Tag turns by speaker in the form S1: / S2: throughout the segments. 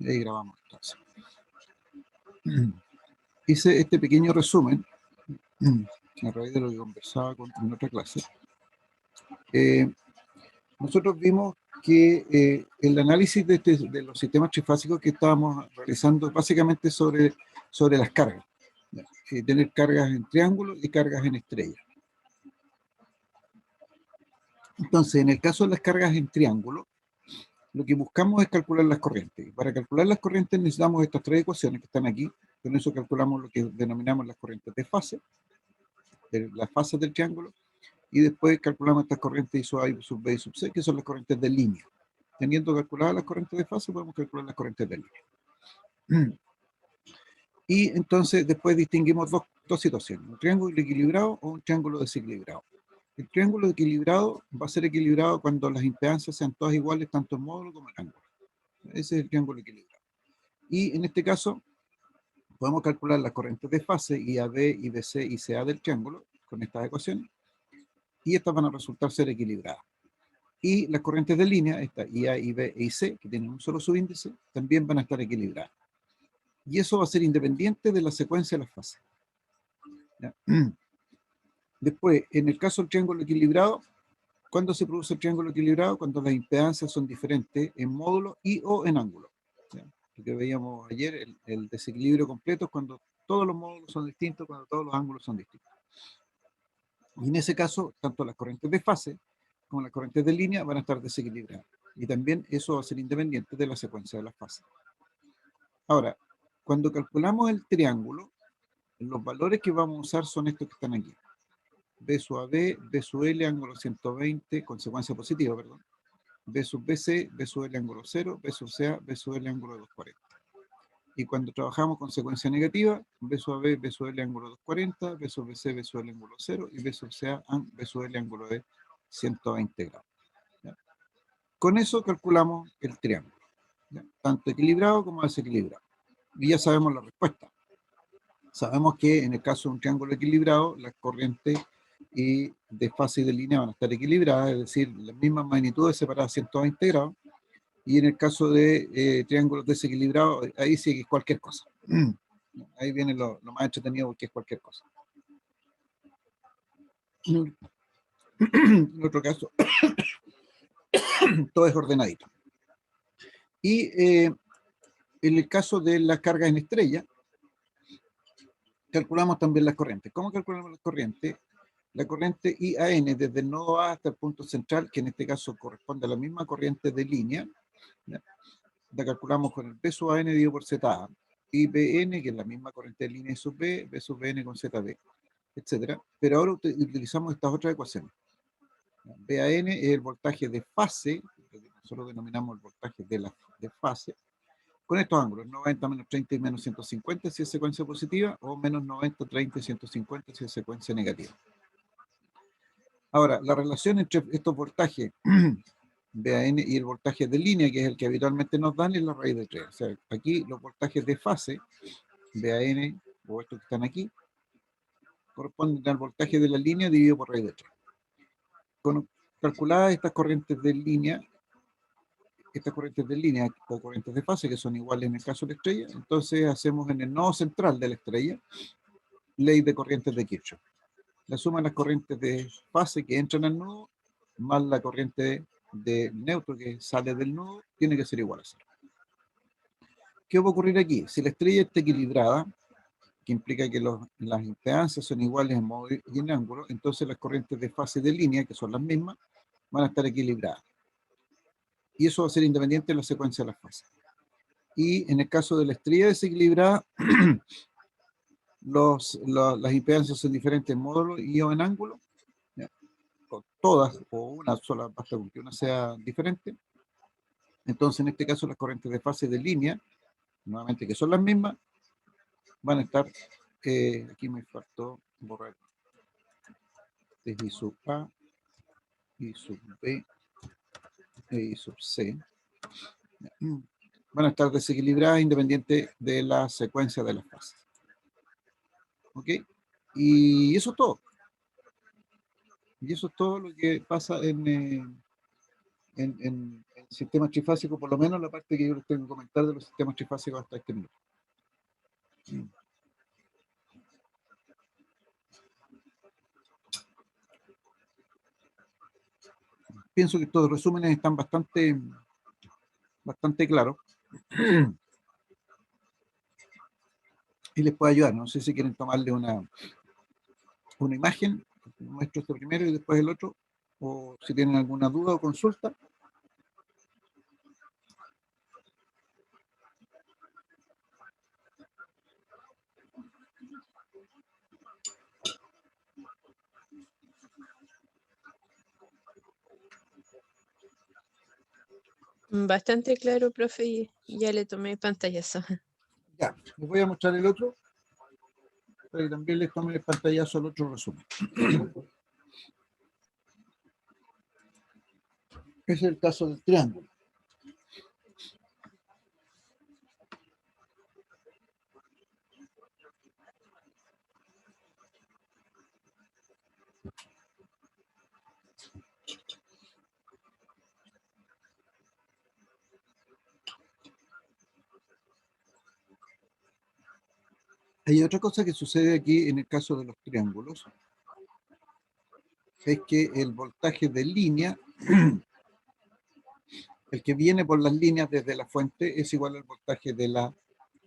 S1: Y ahí grabamos entonces. Hice este pequeño resumen a raíz de lo que conversaba en otra clase. Nosotros vimos que el análisis de los sistemas trifásicos que estábamos realizando básicamente sobre las cargas. Tener cargas en triángulo y cargas en estrella. Entonces, en el caso de las cargas en triángulo, lo que buscamos es calcular las corrientes. Para calcular las corrientes necesitamos estas tres ecuaciones que están aquí. Con eso calculamos lo que denominamos las corrientes de fase, las fases del triángulo, y después calculamos estas corrientes I sub A, I sub B y sub C, que son las corrientes de línea. Teniendo calculadas las corrientes de fase, podemos calcular las corrientes de línea. Y entonces después distinguimos dos situaciones, un triángulo equilibrado o un triángulo desequilibrado. El triángulo equilibrado va a ser equilibrado cuando las impedancias sean todas iguales, tanto en módulo como en ángulo. Ese es el triángulo equilibrado. Y en este caso, podemos calcular las corrientes de fase, IAB, IBC y CA del triángulo, con estas ecuaciones, y estas van a resultar ser equilibradas. Y las corrientes de línea, esta IA, IB e IC, que tienen un solo subíndice, también van a estar equilibradas. Y eso va a ser independiente de la secuencia de las fases. ¿Ya? Después, en el caso del triángulo equilibrado, ¿cuándo se produce el triángulo equilibrado? Cuando las impedancias son diferentes en módulo y o en ángulo. ¿Ya? Lo que veíamos ayer, el desequilibrio completo es cuando todos los módulos son distintos, cuando todos los ángulos son distintos. Y en ese caso, tanto las corrientes de fase como las corrientes de línea van a estar desequilibradas. Y también eso va a ser independiente de la secuencia de las fases. Ahora, cuando calculamos el triángulo, los valores que vamos a usar son estos que están aquí. B sub AB, B sub L, ángulo 120, consecuencia positiva, perdón. B sub BC, B sub L, ángulo 0, B sub CA, B sub L, ángulo 240. Y cuando trabajamos con secuencia negativa, B sub AB, B sub L, ángulo 240, B sub BC, B sub L, ángulo 0, y B sub CA, B sub L, ángulo de 120 grados. ¿Ya? Con eso calculamos el triángulo, ¿ya? Tanto equilibrado como desequilibrado. Y ya sabemos la respuesta. Sabemos que en el caso de un triángulo equilibrado, las corrientes y de fase y de línea van a estar equilibradas, es decir, las mismas magnitudes separadas a 120 grados, y en el caso de triángulos desequilibrados, ahí sí que es cualquier cosa. Ahí viene lo más entretenido porque es cualquier cosa. En otro caso, todo es ordenadito. Y en el caso de las cargas en estrella, calculamos también las corrientes. ¿Cómo calculamos las corrientes? La corriente IAN desde el nodo A hasta el punto central, que en este caso corresponde a la misma corriente de línea, ¿ya? La calculamos con el B sub AN dividido por ZA, y BN, que es la misma corriente de línea sub B, B sub BN con ZB, etc. Pero ahora utilizamos estas otras ecuaciones. BAN es el voltaje de fase, que nosotros denominamos el voltaje de fase, con estos ángulos, 90 menos 30 y menos 150 si es secuencia positiva, o menos 90, 30 y 150 si es secuencia negativa. Ahora, la relación entre estos voltajes BAN y el voltaje de línea, que es el que habitualmente nos dan, es la raíz de 3. O sea, aquí los voltajes de fase, BAN, o estos que están aquí, corresponden al voltaje de la línea dividido por raíz de 3. Con calculadas estas corrientes de línea o corrientes de fase, que son iguales en el caso de la estrella, entonces hacemos en el nodo central de la estrella ley de corrientes de Kirchhoff. La suma de las corrientes de fase que entran al nodo más la corriente de neutro que sale del nodo tiene que ser igual a 0. ¿Qué va a ocurrir aquí? Si la estrella está equilibrada, que implica que las impedancias son iguales en modo y en ángulo, entonces las corrientes de fase de línea, que son las mismas, van a estar equilibradas. Y eso va a ser independiente de la secuencia de las fases. Y en el caso de la estrella desequilibrada, las impedancias son diferentes en módulo y o en ángulo, ¿ya? O todas, o una sola, basta con que una sea diferente. Entonces, en este caso, las corrientes de fase de línea, nuevamente que son las mismas, van a estar, aquí me faltó borrar, I sub A, I sub B, I sub C, van a estar desequilibradas independiente de la secuencia de las fases. ¿Ok? Y eso es todo. Y eso es todo lo que pasa en el sistema trifásico, por lo menos la parte que yo les tengo que comentar de los sistemas trifásicos hasta este minuto. Pienso que estos resúmenes están bastante claros y les puede ayudar. No sé si quieren tomarle una imagen, muestro este primero y después el otro, o si tienen alguna duda o consulta.
S2: Bastante claro, profe, y ya le tomé pantallazo.
S1: Ya, les voy a mostrar el otro, para que también les tome el pantallazo al otro resumen. Ese es el caso del triángulo. Hay otra cosa que sucede aquí en el caso de los triángulos, es que el voltaje de línea, el que viene por las líneas desde la fuente, es igual al voltaje de la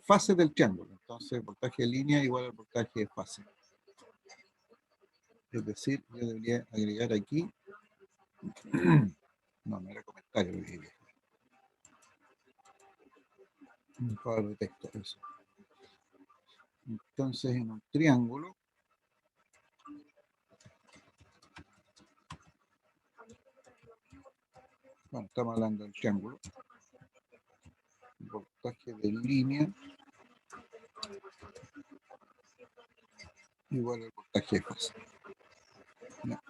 S1: fase del triángulo. Entonces, el voltaje de línea es igual al voltaje de fase. Es decir, yo debería agregar aquí, no era comentario, un cuadro de texto, eso. Entonces, en un triángulo, bueno, estamos hablando del triángulo, el voltaje de línea igual al voltaje de fase. No.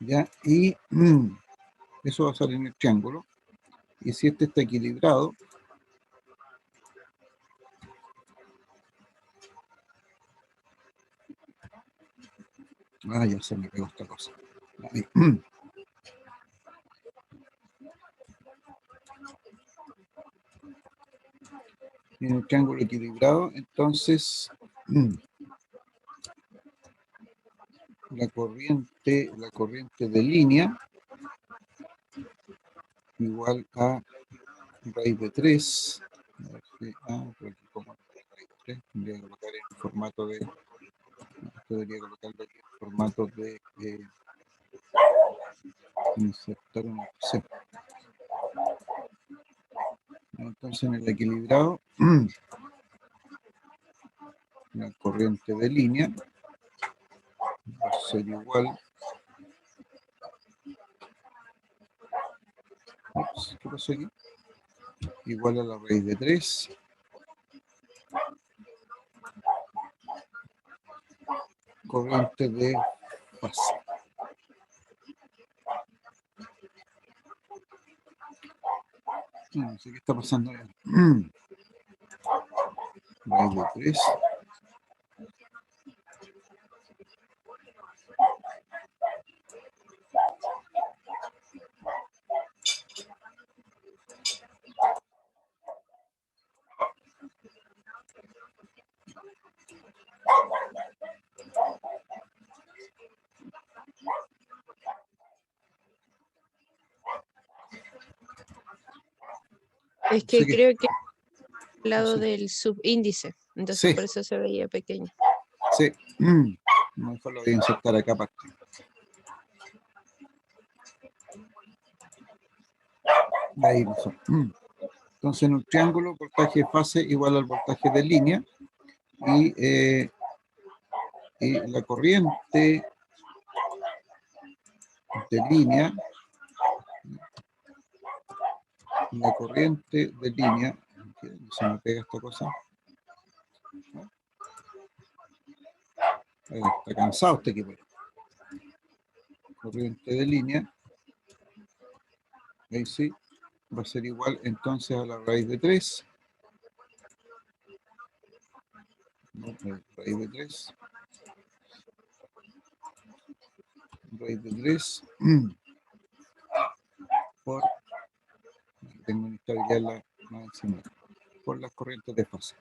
S1: ¿Ya? Y eso va a salir en el triángulo. Y si este está equilibrado, ya se me pegó esta cosa. Ahí. En el triángulo equilibrado, entonces la corriente de línea igual a raíz de 3. A ver si, por aquí como raíz de 3, tendría que colocar en formato de, debería colocarlo aquí en formato de insertar una opción. Entonces en el equilibrado, la corriente de línea va a ser igual. Ups, ¿qué pasó aquí? Igual a la raíz de 3 corriente de fase. No sé qué está pasando ahí. Raíz de 3.
S2: Es que creo que al lado del subíndice, entonces
S1: Sí.
S2: por eso se veía pequeño.
S1: Sí, mejor lo voy a insertar acá aparte. Ahí mejor. Entonces en un triángulo, voltaje de fase igual al voltaje de línea y la corriente de línea, se me pega esta cosa, Está cansado este equipo. Corriente de línea. Ahí sí. Va a ser igual entonces a la raíz de 3. Raíz de 3. Raíz de 3. Por, tengo inestabilidad en la máxima, por las corrientes de fase.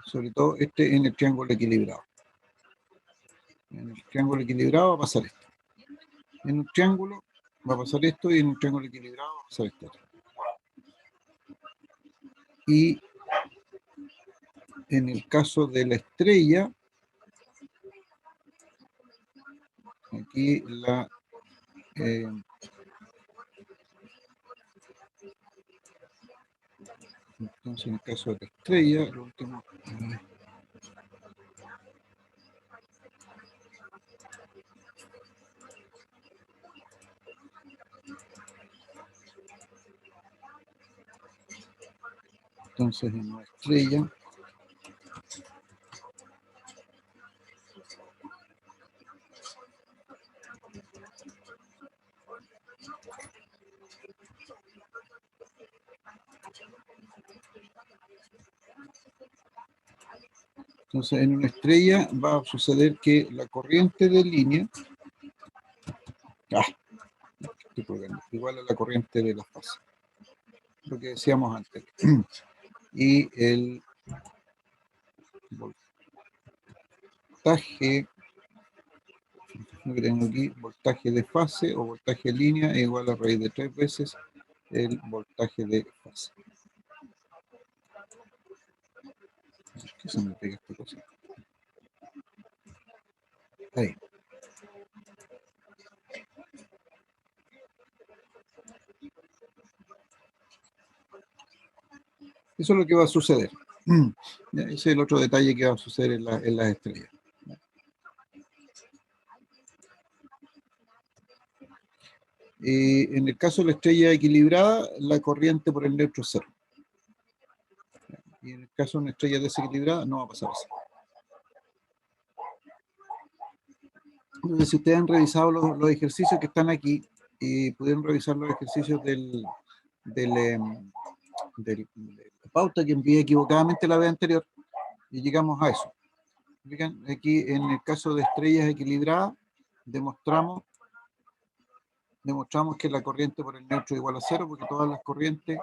S1: Sobre todo este en el triángulo equilibrado. En el triángulo equilibrado va a pasar esto. En un triángulo va a pasar esto y en un triángulo equilibrado va a pasar esto. Y en el caso de la estrella, aquí la entonces en el caso de la estrella, lo último. Entonces en una estrella va a suceder que la corriente de línea igual a la corriente de la fase, lo que decíamos antes, y el voltaje, lo que tengo aquí, voltaje de fase o voltaje de línea es igual a raíz de 3 veces el voltaje de fase. ¿Qué se me pega esta cosa? Ahí. Eso es lo que va a suceder. Ese es el otro detalle que va a suceder en las estrellas. En el caso de la estrella equilibrada, la corriente por el neutro es 0. Y en el caso de una estrella desequilibrada, no va a pasar eso. Entonces, si ustedes han revisado los ejercicios que están aquí, y pudieron revisar los ejercicios de la pauta que envié equivocadamente la vez anterior, y llegamos a eso. Fíjense, aquí en el caso de estrellas equilibradas, demostramos que la corriente por el neutro es igual a 0, porque todas las corrientes,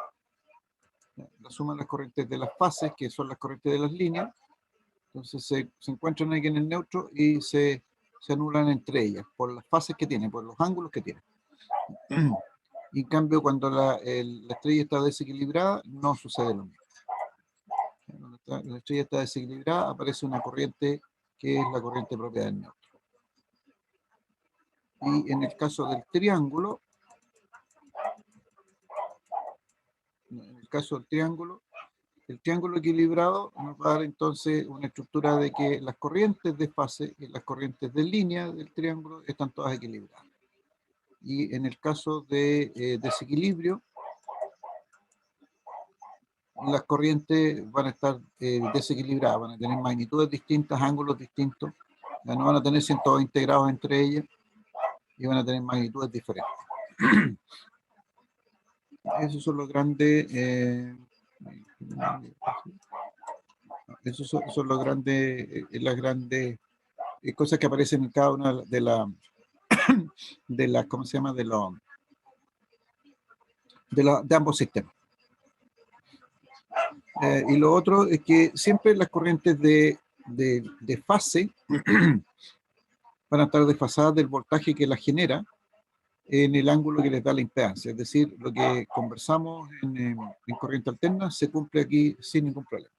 S1: la suma de las corrientes de las fases, que son las corrientes de las líneas, entonces se encuentran aquí en el neutro y se anulan entre ellas, por las fases que tienen, por los ángulos que tienen. Y en cambio, cuando la estrella está desequilibrada, no sucede lo mismo. Cuando la estrella está desequilibrada, aparece una corriente que es la corriente propia del neutro. Y en el caso del triángulo, el triángulo equilibrado nos va a dar entonces una estructura de que las corrientes de fase y las corrientes de línea del triángulo están todas equilibradas. Y en el caso de desequilibrio, las corrientes van a estar desequilibradas, van a tener magnitudes distintas, ángulos distintos, ya no van a tener 120 grados entre ellas y van a tener magnitudes diferentes. Esos son los grandes, son los grandes, las grandes cosas que aparecen en cada una de las, ¿cómo se llama? De ambos sistemas. Y lo otro es que siempre las corrientes de fase van a estar desfasadas del voltaje que las genera en el ángulo que les da la impedancia. Es decir, lo que conversamos en corriente alterna se cumple aquí sin ningún problema.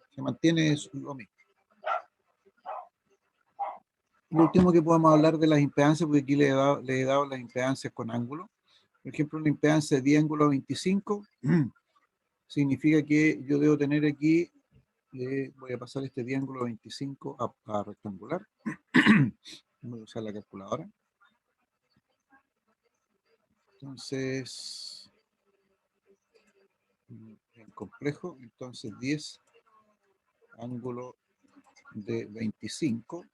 S1: Se mantiene lo mismo. Lo último que podemos hablar de las impedancias, porque aquí le he dado las impedancias con ángulo. Por ejemplo, una impedancia de 10 ángulo 25 significa que yo debo tener aquí, voy a pasar este diángulo 25 a rectangular. Voy a usar la calculadora. Entonces, en complejo, entonces 10 ángulo de 25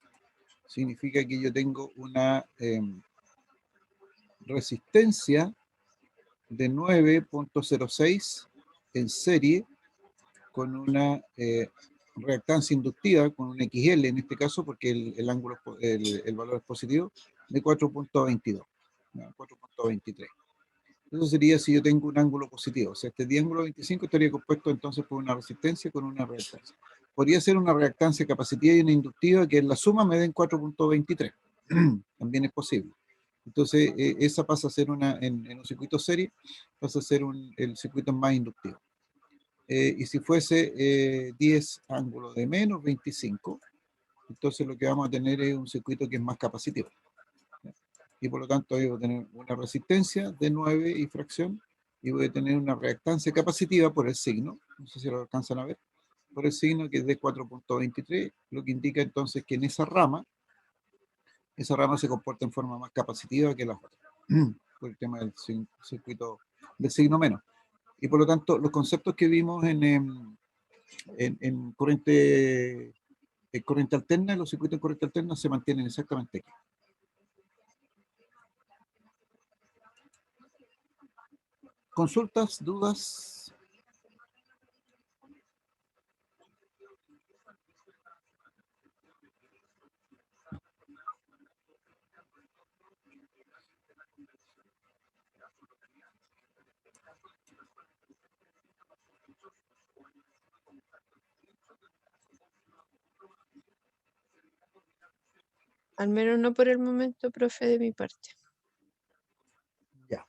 S1: significa que yo tengo una resistencia de 9.06 en serie con una reactancia inductiva, con un XL en este caso, porque el ángulo, el valor es positivo, de 4.22, 4.23. Eso sería si yo tengo un ángulo positivo. O sea, este diángulo 25 estaría compuesto entonces por una resistencia con una reactancia. Podría ser una reactancia capacitiva y una inductiva que en la suma me den 4.23. También es posible. Entonces, esa pasa a ser en un circuito serie, pasa a ser el circuito más inductivo. Y si fuese 10 ángulos de menos 25, entonces lo que vamos a tener es un circuito que es más capacitivo. Y por lo tanto ahí voy a tener una resistencia de 9 y fracción, y voy a tener una reactancia capacitiva por el signo, no sé si lo alcanzan a ver, por el signo que es de 4.23, lo que indica entonces que en esa rama se comporta en forma más capacitiva que las otras, por el tema del circuito del signo menos. Y por lo tanto, los conceptos que vimos en corriente alterna, los circuitos en corriente alterna se mantienen exactamente aquí. ¿Consultas, dudas?
S2: Al menos no por el momento, profe, de mi parte.
S1: Ya.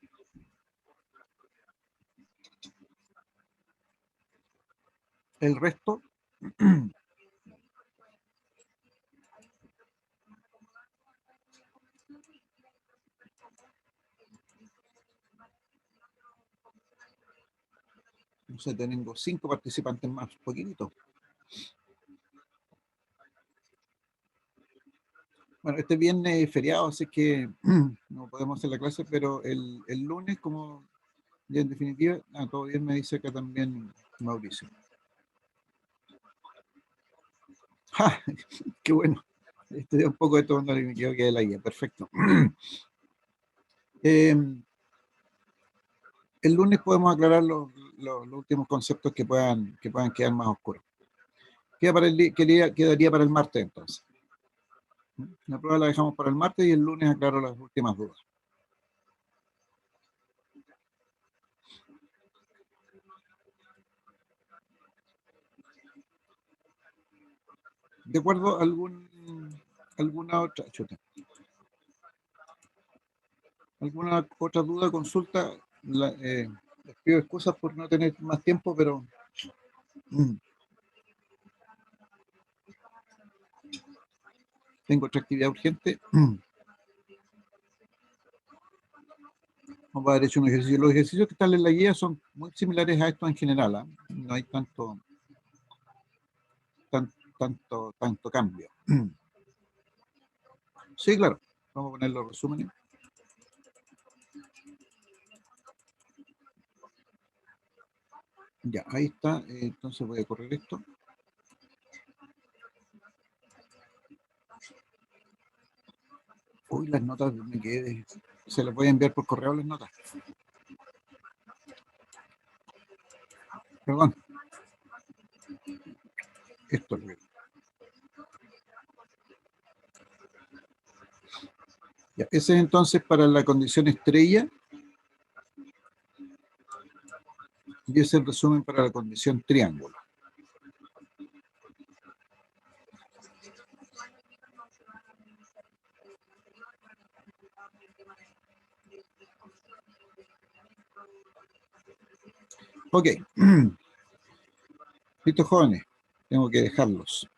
S1: El resto, no sé, tengo 5 participantes más, poquitito. Bueno, este viernes es feriado, así que no podemos hacer la clase, pero el lunes, como ya en definitiva, todo bien me dice acá también Mauricio. ¡Ja! ¡Qué bueno! Estoy un poco de todo y me quedo que de la guía, perfecto. El lunes podemos aclarar los últimos conceptos que puedan quedar más oscuros. Quedaría para el martes entonces. La prueba la dejamos para el martes y el lunes aclaro las últimas dudas. ¿De acuerdo a alguna otra alguna otra duda, consulta? Les pido excusas por no tener más tiempo, pero tengo otra actividad urgente. Vamos a haber hecho un ejercicio. Los ejercicios que están en la guía son muy similares a estos en general, ¿eh? No hay tanto cambio. Sí, claro. Vamos a poner los resúmenes. Ya, ahí está. Entonces voy a correr esto. Uy, las notas me quedé. Se les voy a enviar por correo las notas. Perdón. Esto es ya, ese es entonces para la condición estrella. Y ese es el resumen para la condición triángulo. Ok. Listo, jóvenes. Tengo que dejarlos.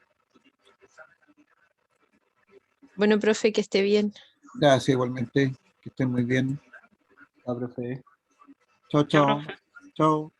S2: Bueno, profe, que esté bien.
S1: Gracias, igualmente. Que estén muy bien.
S3: Ah, profe.
S1: Chao,
S2: Chao,
S1: chao.
S2: profe.
S1: Chao.